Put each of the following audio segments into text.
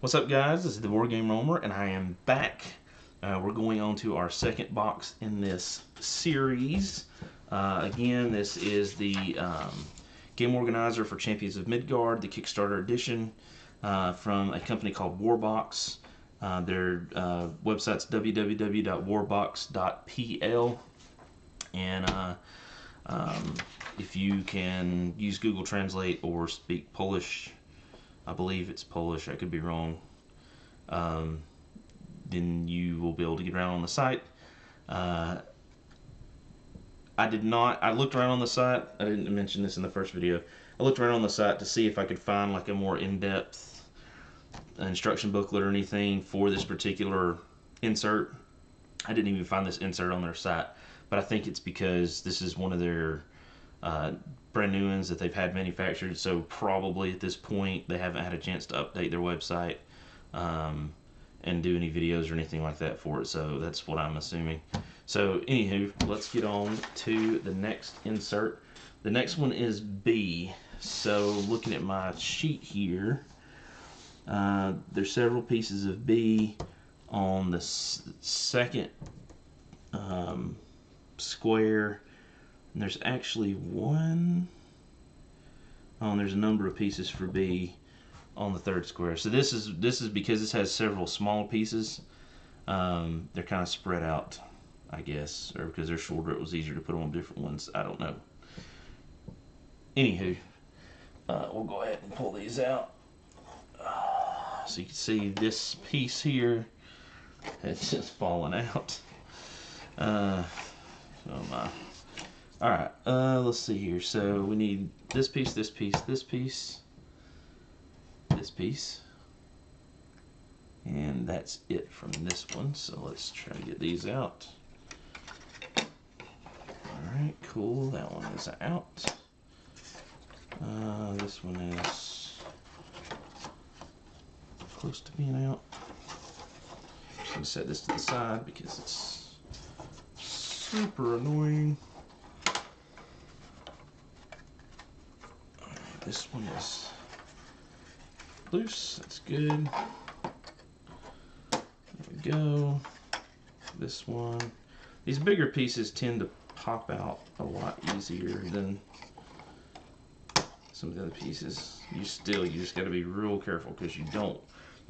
What's up, guys? This is the Board Game Roamer, and I am back. We're going on to our second box in this series. Again, this is the game organizer for Champions of Midgard, the Kickstarter edition, from a company called Warbox. Their website's www.warbox.pl, and if you can use Google Translate or speak Polish, I believe it's Polish, I could be wrong, then you will be able to get around on the site. I looked around on the site, I didn't mention this in the first video, I looked around on the site to see if I could find like a more in-depth instruction booklet or anything for this particular insert. I didn't even find this insert on their site, but I think it's because this is one of their brand new ones that they've had manufactured, so probably at this point they haven't had a chance to update their website and do any videos or anything like that for it, so that's what I'm assuming. So anywho, let's get on to the next insert. The next one is B. So looking at my sheet here, there's several pieces of B on the second square. And there's actually there's a number of pieces for B on the third square. So this is because this has several small pieces. They're kind of spread out, I guess, or because they're shorter, it was easier to put on different ones. I don't know. Anywho, we'll go ahead and pull these out. So you can see this piece here, it's just falling out. Alright, let's see here. So we need this piece, this piece, this piece, this piece, and that's it from this one. So let's try to get these out. Alright, cool, that one is out. This one is close to being out. I'm just going to set this to the side because it's super annoying. This one is loose, that's good. There we go. This one. These bigger pieces tend to pop out a lot easier than some of the other pieces. You just got to be real careful because you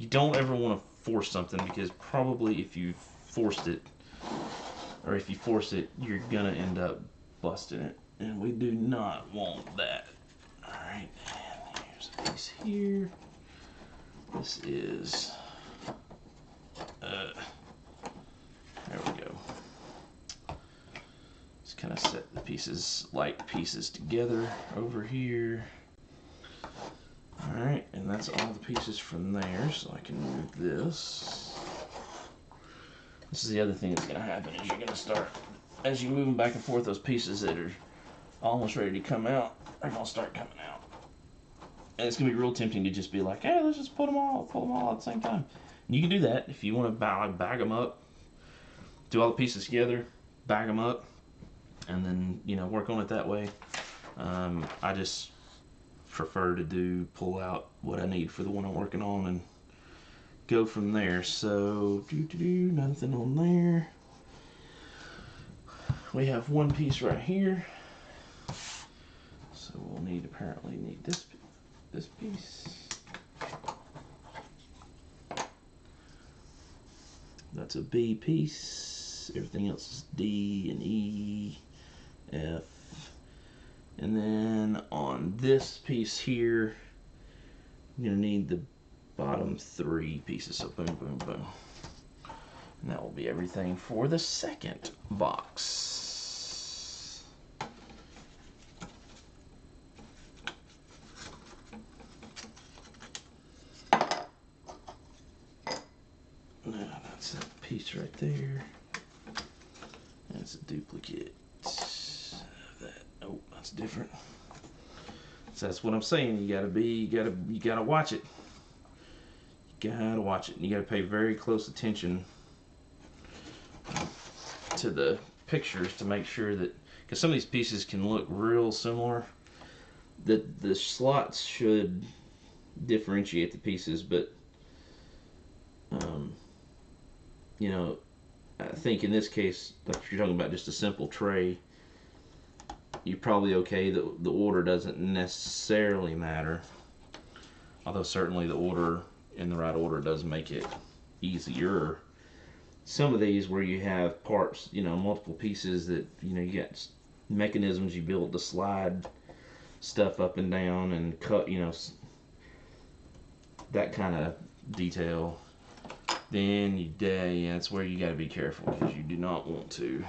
don't ever want to force something, because probably if you force it, you're gonna end up busting it, and we do not want that. Alright, and here's a piece here. This is, there we go. Just kind of set the pieces, like pieces together over here. Alright, and that's all the pieces from there, so I can move this. This is the other thing that's going to happen, is you're going to start, as you move them back and forth, those pieces that are almost ready to come out are going to start coming out. And it's going to be real tempting to just be like, hey, let's just pull them all at the same time. And you can do that if you want to bag them up, do all the pieces together, bag them up, and then, you know, work on it that way. I just prefer to pull out what I need for the one I'm working on and go from there. So, nothing on there. We have one piece right here. So we'll apparently need this piece. That's a B piece. Everything else is D and E, F. And then on this piece here, I'm gonna need the bottom three pieces. So boom, boom, boom. And that will be everything for the second box. Now that's that piece right there. That's a duplicate of that. Oh, that's different. So that's what I'm saying. You gotta watch it. You gotta watch it. And you gotta pay very close attention to the pictures to make sure that, because some of these pieces can look real similar, that the slots should differentiate the pieces, but Um, you know, I think in this case, like if you're talking about just a simple tray, you're probably okay. The order doesn't necessarily matter, although certainly the order in the right order does make it easier. Some of these where you have parts, multiple pieces that, you got mechanisms you build to slide stuff up and down and cut, that kind of detail, then yeah, that's where you got to be careful, because you do not want to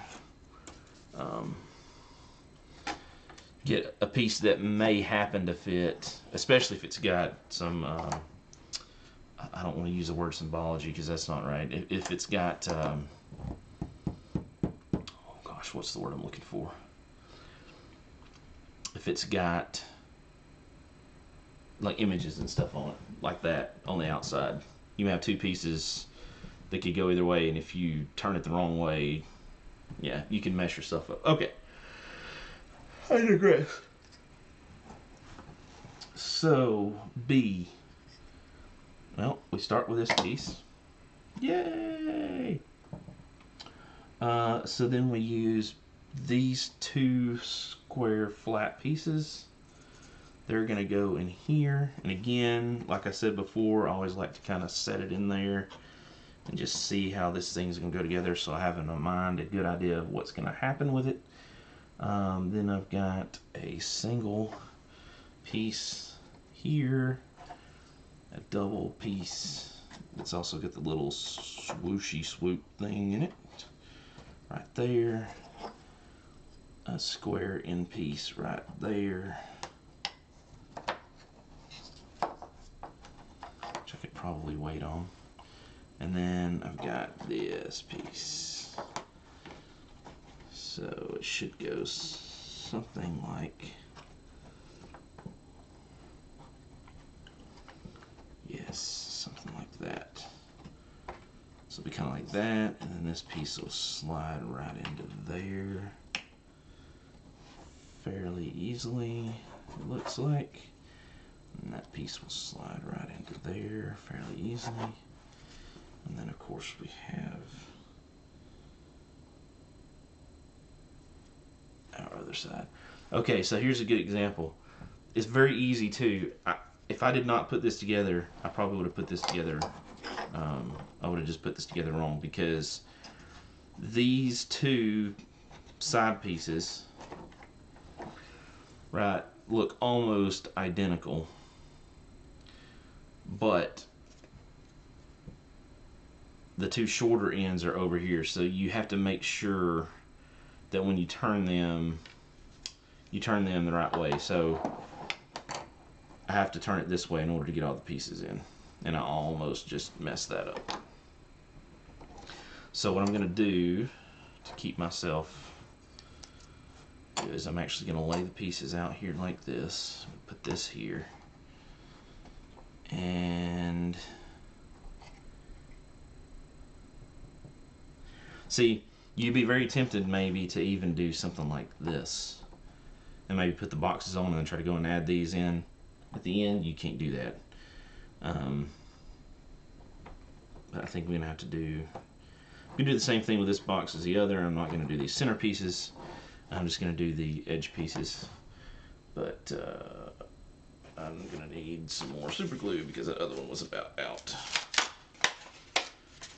get a piece that may happen to fit, especially if it's got some, I don't want to use the word symbology because that's not right. If it's got, oh gosh, what's the word I'm looking for? If it's got like images and stuff on it, like that on the outside, you may have two pieces that could go either way, and if you turn it the wrong way, yeah, you can mess yourself up. Okay, I digress. So B, well, we start with this piece. Yay! So then we use these two square flat pieces. They're going to go in here. And again, like I said before, I always like to kind of set it in there and just see how this thing's going to go together, so I have in my mind a good idea of what's going to happen with it. Then I've got a single piece here, a double piece. It's also got the little swooshy swoop thing in it right there, a square end piece right there, which I could probably wait on, and then I've got this piece. So it should go something like, yes, something like that. So it'll be kind of like that, and then this piece will slide right into there fairly easily, it looks like. And that piece will slide right into there fairly easily. And then of course we have our other side. Okay, so here's a good example. It's very easy too. If I did not put this together, I probably would have put this together. I would have just put this together wrong, because these two side pieces, right, look almost identical, but the two shorter ends are over here, so you have to make sure that when you turn them the right way. So I have to turn it this way in order to get all the pieces in, and I almost just messed that up. So what I'm going to do to keep myself is I'm actually going to lay the pieces out here like this. Put this here, and see, you'd be very tempted maybe to even do something like this, and maybe put the boxes on and then try to go and add these in at the end. You can't do that. But I think we're going to have to do, we can do the same thing with this box as the other. I'm not going to do these center pieces. I'm just going to do the edge pieces. But I'm going to need some more super glue because that other one was about out.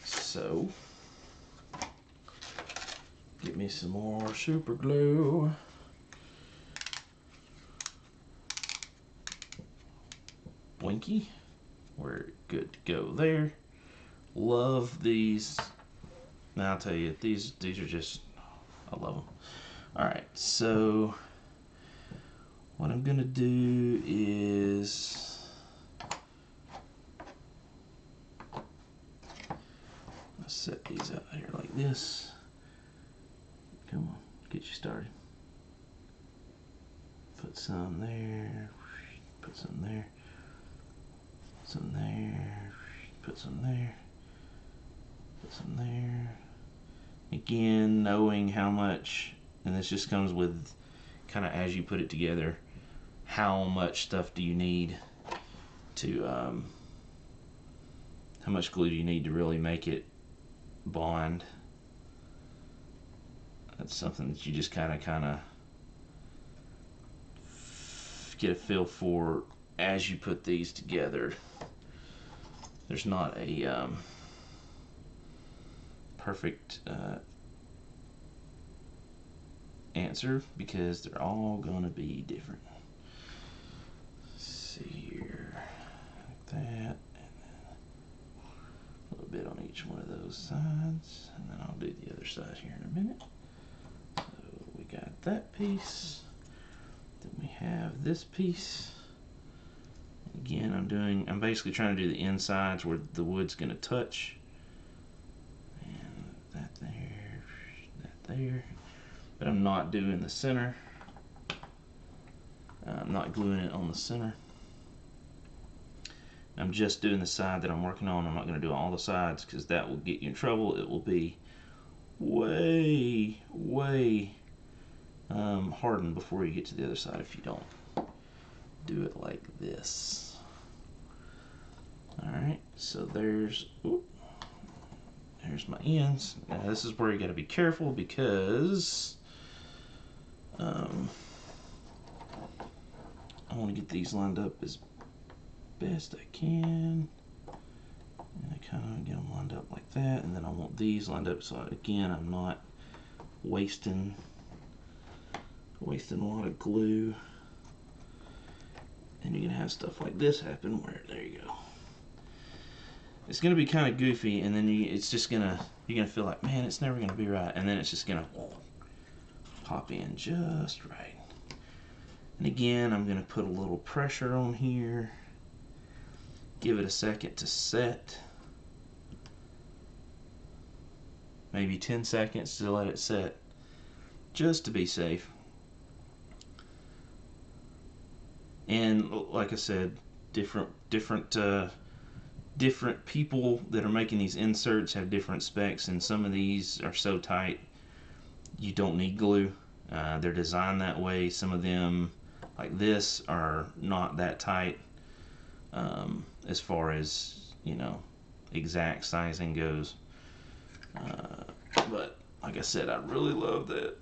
So get me some more super glue. Blinky. We're good to go there. Love these. Now I'll tell you, these are just, I love them. Alright, so what I'm gonna do is, let's set these out here like this. Come on, get you started. Put some there, put some there, some there, put some there, put some there. Again, knowing how much, and this just comes with kind of as you put it together, how much stuff do you need to, how much glue do you need to really make it bond. That's something that you just kind of get a feel for as you put these together. There's not a perfect answer because they're all gonna be different. Let's see here, like that, and then a little bit on each one of those sides, and then I'll do the other side here in a minute. So we got that piece, then we have this piece. Again, I'm basically trying to do the insides where the wood's gonna touch, and that there, that there. But I'm not doing the center. I'm not gluing it on the center. I'm just doing the side that I'm working on. I'm not going to do all the sides because that will get you in trouble. It will be way hardened before you get to the other side if you don't do it like this. Alright, so there's my ends. Now this is where you got to be careful because I want to get these lined up as best I can. And I kind of get them lined up like that, and then I want these lined up so again I'm not wasting a lot of glue. And you're gonna have stuff like this happen where, there you go. It's gonna be kind of goofy, and then you're gonna feel like, man, it's never gonna be right, and then it's just gonna pop in just right. And again, I'm gonna put a little pressure on here, give it a second to set, maybe 10 seconds to let it set, just to be safe. And like I said, different people that are making these inserts have different specs, and some of these are so tight you don't need glue. They're designed that way. Some of them, like this, are not that tight as far as, you know, exact sizing goes. But like I said, I really love that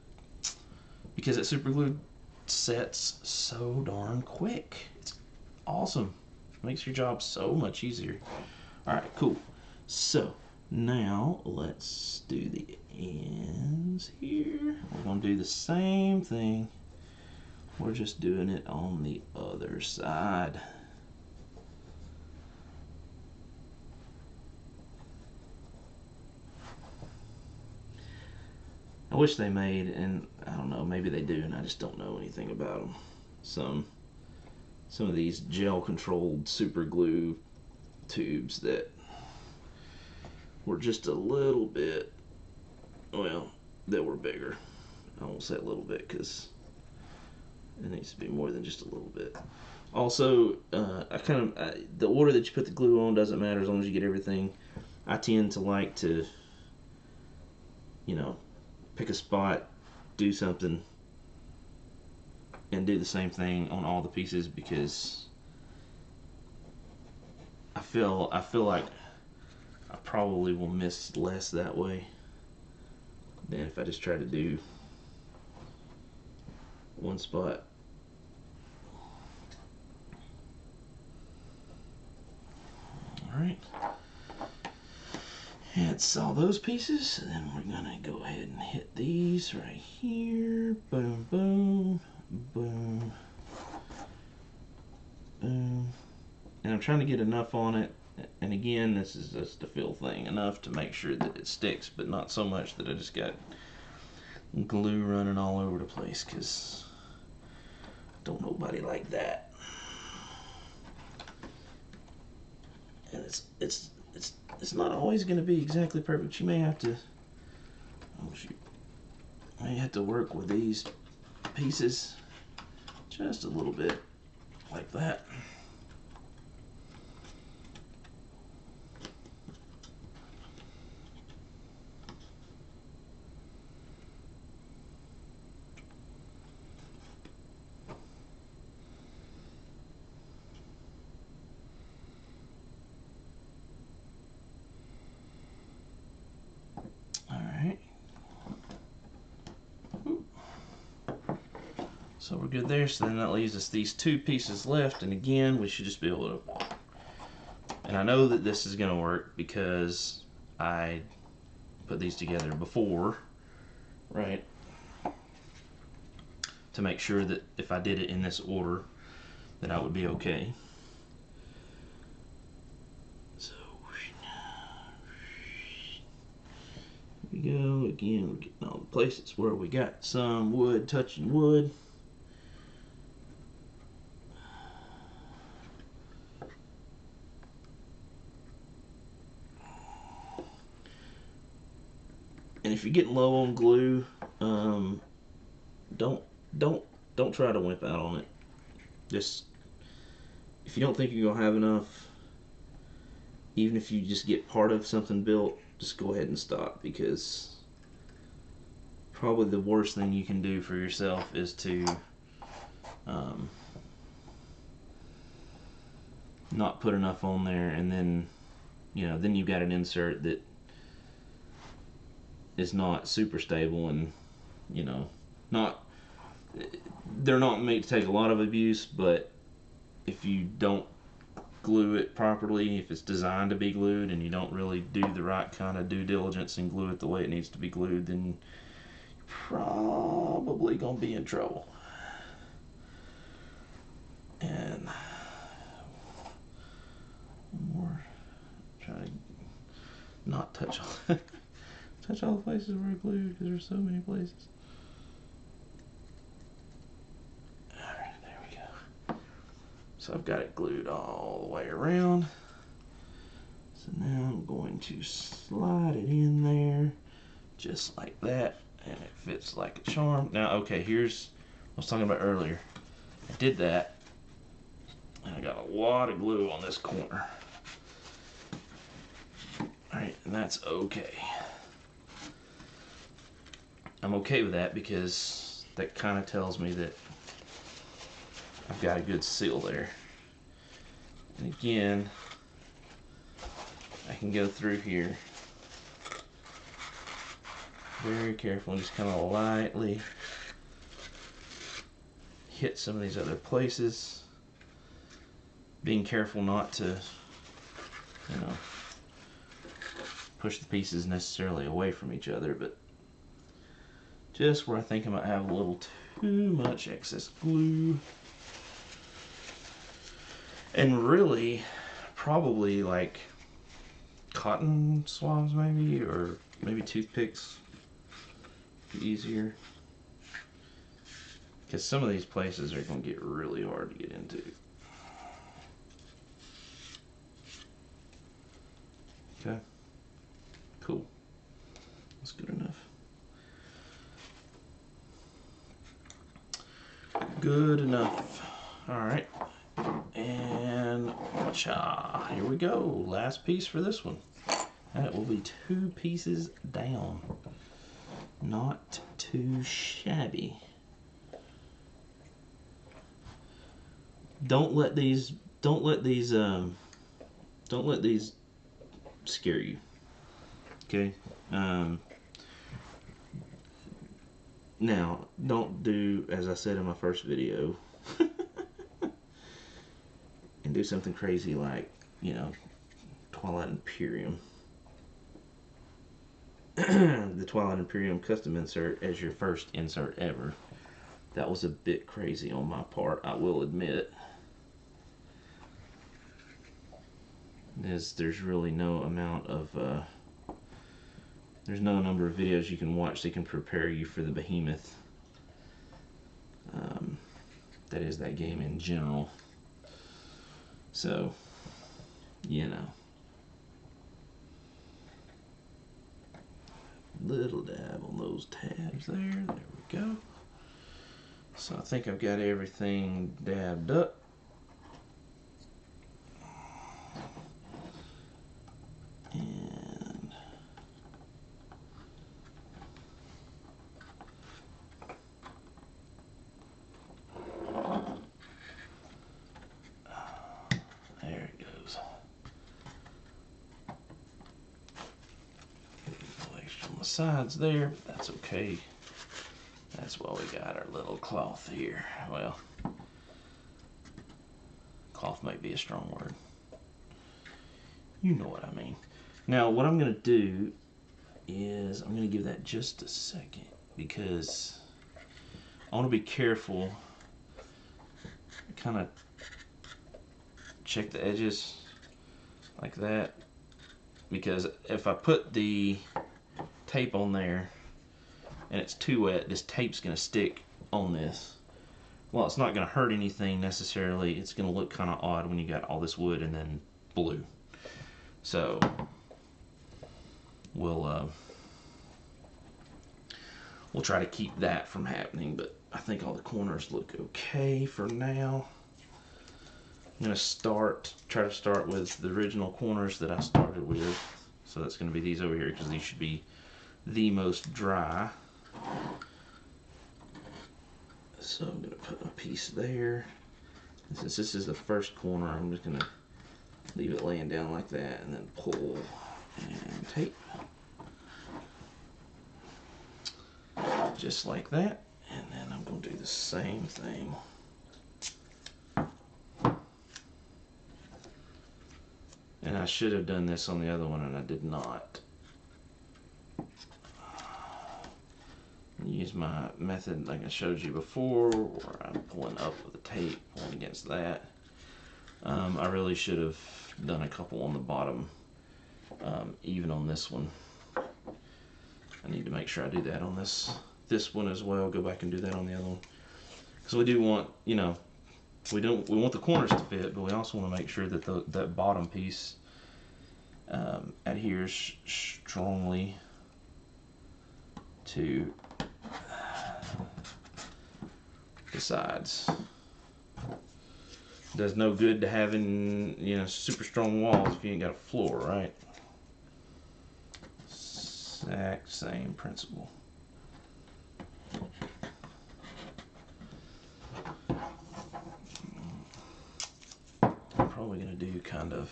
because that super glue sets so darn quick. It's awesome. It makes your job so much easier. Alright, cool. So now let's do the ends here. We're going to do the same thing. We're just doing it on the other side. I wish they made, and I don't know, maybe they do and I just don't know anything about them, some of these gel controlled super glue tubes that were just a little bit, well, that were bigger. I won't say a little bit because it needs to be more than just a little bit. Also, the order that you put the glue on doesn't matter as long as you get everything. I tend to like to, you know, pick a spot, do something, and do the same thing on all the pieces because I feel like I probably will miss less that way than if I just try to do one spot. Alright. That's all those pieces, and then we're gonna go ahead and hit these right here. Boom, boom, boom, boom. And I'm trying to get enough on it, and again, this is just a feel thing, enough to make sure that it sticks, but not so much that I just got glue running all over the place, because don't nobody like that. And it's not always going to be exactly perfect. You may have to, work with these pieces just a little bit like that. So we're good there. So then that leaves us these two pieces left, and again we should just be able to, and I know that this is going to work because I put these together before, right, to make sure that if I did it in this order that I would be okay. So here we go. Again, we're getting all the places where we got some wood touching wood. And if you're getting low on glue, don't try to wimp out on it. Just, if you don't think you're gonna have enough, even if you just get part of something built, just go ahead and stop, because probably the worst thing you can do for yourself is to not put enough on there, and then then you've got an insert that is not super stable, and they're not made to take a lot of abuse, but if you don't glue it properly, if it's designed to be glued and you don't really do the right kind of due diligence and glue it the way it needs to be glued, then you're probably gonna be in trouble. And one more, try to not touch all touch all the places where I glued, because there's so many places. Alright, there we go. So I've got it glued all the way around. So now I'm going to slide it in there just like that, and it fits like a charm. Now, okay, here's what I was talking about earlier. I did that, and I got a lot of glue on this corner. Alright, and that's okay. I'm okay with that because that kind of tells me that I've got a good seal there. And again, I can go through here very careful and just kind of lightly hit some of these other places, being careful not to, push the pieces necessarily away from each other, but just where I think I might have a little too much excess glue. And really, probably like cotton swabs maybe, or maybe toothpicks, easier. Because some of these places are going to get really hard to get into. Okay, cool. That's good enough. Good enough. Alright. And here we go. Last piece for this one. That will be 2 pieces down. Not too shabby. Don't let these scare you. Okay? Now, don't do, as I said in my first video, and do something crazy like, Twilight Imperium. The Twilight Imperium custom insert as your first insert ever. That was a bit crazy on my part, I will admit. There's really no amount of there's no number of videos you can watch that can prepare you for the behemoth that is that game in general. So, little dab on those tabs there. There we go. So I think I've got everything dabbed up. And there it goes. A little extra on the sides there, but that's okay. that's why we got our little cloth here. Well, cloth might be a strong word. You know what I mean. Now, what I'm going to do is I'm going to give that just a second because I want to be careful. Kind of check the edges like that, because if I put the tape on there and it's too wet, this tape's going to stick on this. Well, it's not going to hurt anything necessarily. It's going to look kind of odd when you got all this wood and then blue. So we'll try to keep that from happening, but I think all the corners look okay for now. I'm going to try to start with the original corners that I started with. So that's going to be these over here, because these should be the most dry. So I'm going to put a piece there. And since this is the first corner, I'm just going to leave it laying down like that and then pull and tape. Just like that. And then I'm going to do the same thing. And I should have done this on the other one, and I did not. Use my method like I showed you before, where I'm pulling up with the tape, pulling against that. I really should have done a couple on the bottom, even on this one. I need to make sure I do that on this one as well. Go back and do that on the other one, because we do want, you know, we want the corners to fit, but we also want to make sure that that bottom piece adheres strongly to the sides. Does no good to having, you know, super strong walls if you ain't got a floor, right? Exact same principle. I'm probably gonna do kind of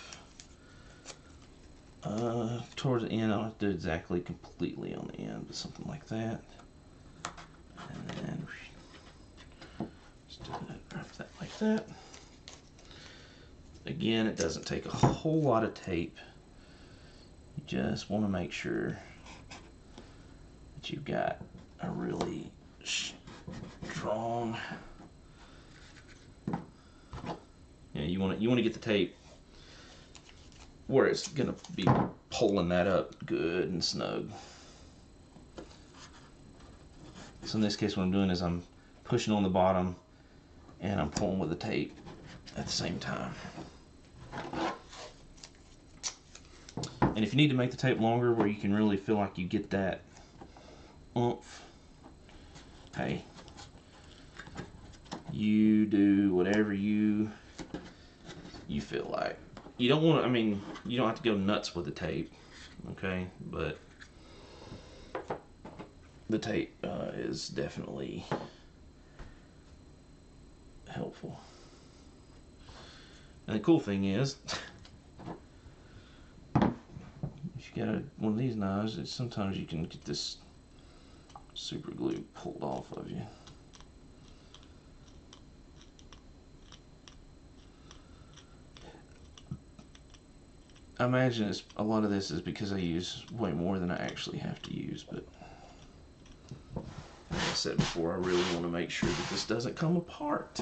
towards the end. I don't have to do exactly completely on the end, but something like that. And then just do that, wrap that like that. Again, it doesn't take a whole lot of tape. You just want to make sure that you've got a really strong. Yeah, you want to get the tape where it's gonna be pulling that up good and snug. So in this case, what I'm doing is I'm pushing on the bottom and I'm pulling with the tape at the same time. And if you need to make the tape longer, where you can really feel like you get that oomph, hey, you do whatever you feel like. You don't want to, I mean, you don't have to go nuts with the tape, okay? But the tape is definitely helpful. And the cool thing is, if you got one of these knives, sometimes you can get this super glue pulled off of you. I imagine a lot of this is because I use way more than I actually have to use, but like I said before, I really want to make sure that this doesn't come apart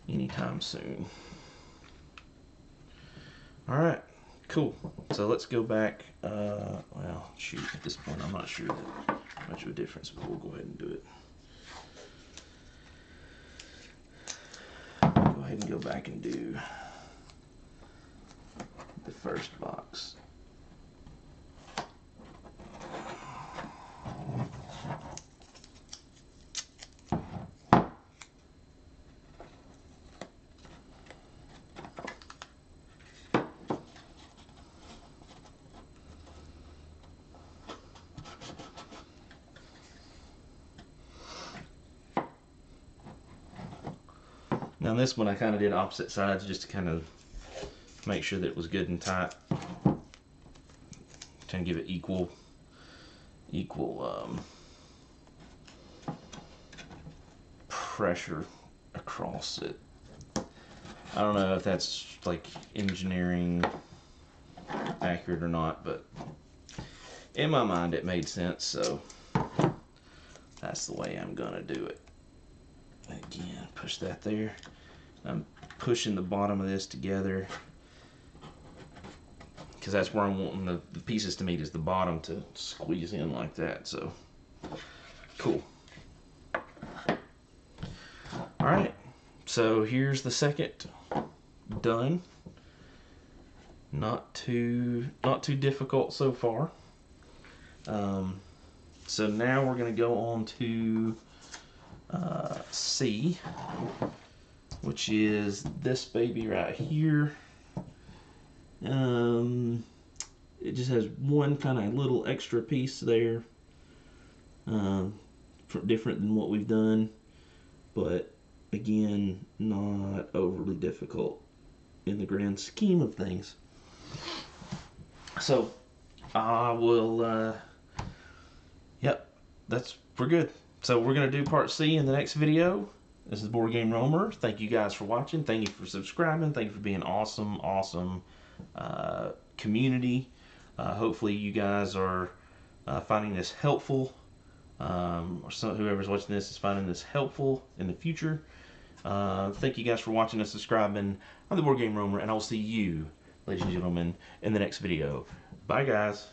anytime soon. Alright, cool. So let's go back. Well, shoot, at this point I'm not sure that much of a difference, but we'll go ahead and do it. Go ahead and go back and do the first box. Now this one I kind of did opposite sides just to kind of make sure that it was good and tight. Trying to give it equal pressure across it. I don't know if that's like engineering accurate or not, but in my mind it made sense, so that's the way I'm gonna do it. Again, push that there. I'm pushing the bottom of this together because that's where I'm wanting the pieces to meet, is the bottom to squeeze in like that. So cool. Alright, so here's the second done. Not too difficult so far. So now we're going to go on to C, which is this baby right here. It just has one kind of little extra piece there, different than what we've done, but again, not overly difficult in the grand scheme of things. So I will, yep, we're good. So we're going to do part C in the next video. This is Board Game Roamer. Thank you guys for watching. Thank you for subscribing. Thank you for being awesome community. Hopefully you guys are finding this helpful, or whoever's watching this is finding this helpful in the future. Thank you guys for watching and subscribing. I'm the Board Game Roamer, and I will see you, ladies and gentlemen, in the next video. Bye, guys.